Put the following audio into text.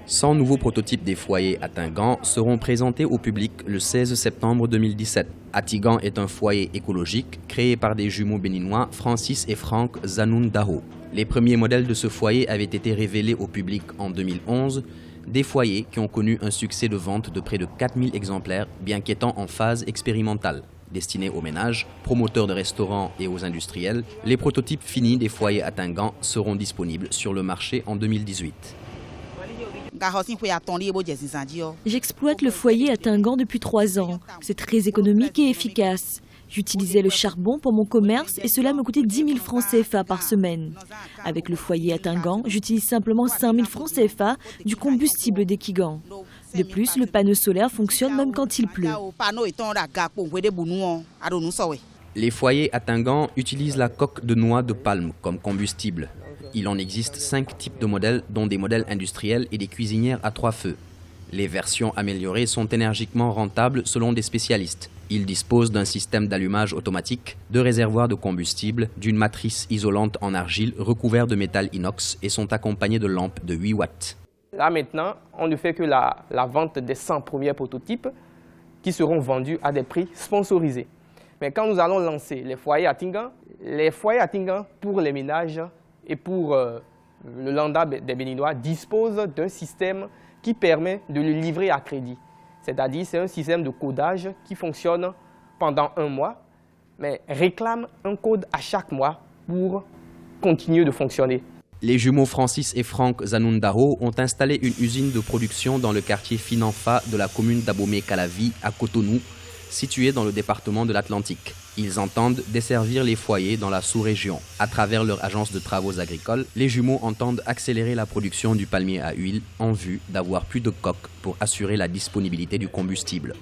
100 nouveaux prototypes des foyers à Tingan seront présentés au public le 16 septembre 2017. Atigan est un foyer écologique créé par des jumeaux béninois Francis et Franck Zanoun Daro. Les premiers modèles de ce foyer avaient été révélés au public en 2011, des foyers qui ont connu un succès de vente de près de 4000 exemplaires, bien qu'étant en phase expérimentale. Destinés aux ménages, promoteurs de restaurants et aux industriels, les prototypes finis des foyers à Tingan seront disponibles sur le marché en 2018. J'exploite le foyer à Tingan depuis 3 ans. C'est très économique et efficace. J'utilisais le charbon pour mon commerce et cela me coûtait 10 000 francs CFA par semaine. Avec le foyer à Tingan, j'utilise simplement 5 000 francs CFA du combustible d'Ekigan. De plus, le panneau solaire fonctionne même quand il pleut. Les foyers à Tingan utilisent la coque de noix de palme comme combustible. Il en existe 5 types de modèles, dont des modèles industriels et des cuisinières à 3 feux. Les versions améliorées sont énergiquement rentables selon des spécialistes. Ils disposent d'un système d'allumage automatique, de réservoirs de combustible, d'une matrice isolante en argile recouverte de métal inox et sont accompagnés de lampes de 8 watts. Là maintenant, on ne fait que la vente des 100 premiers prototypes qui seront vendus à des prix sponsorisés. Mais quand nous allons lancer les foyers à Tingan pour les ménages et pour le lambda des Béninois disposent d'un système qui permet de le livrer à crédit. C'est-à-dire c'est un système de codage qui fonctionne pendant 1 mois, mais réclame un code à chaque mois pour continuer de fonctionner. Les jumeaux Francis et Franck Zanoun Daro ont installé une usine de production dans le quartier Finanfa de la commune d'Abomey-Calavi à Cotonou, situé dans le département de l'Atlantique. Ils entendent desservir les foyers dans la sous-région. À travers leur agence de travaux agricoles, les jumeaux entendent accélérer la production du palmier à huile en vue d'avoir plus de coques pour assurer la disponibilité du combustible.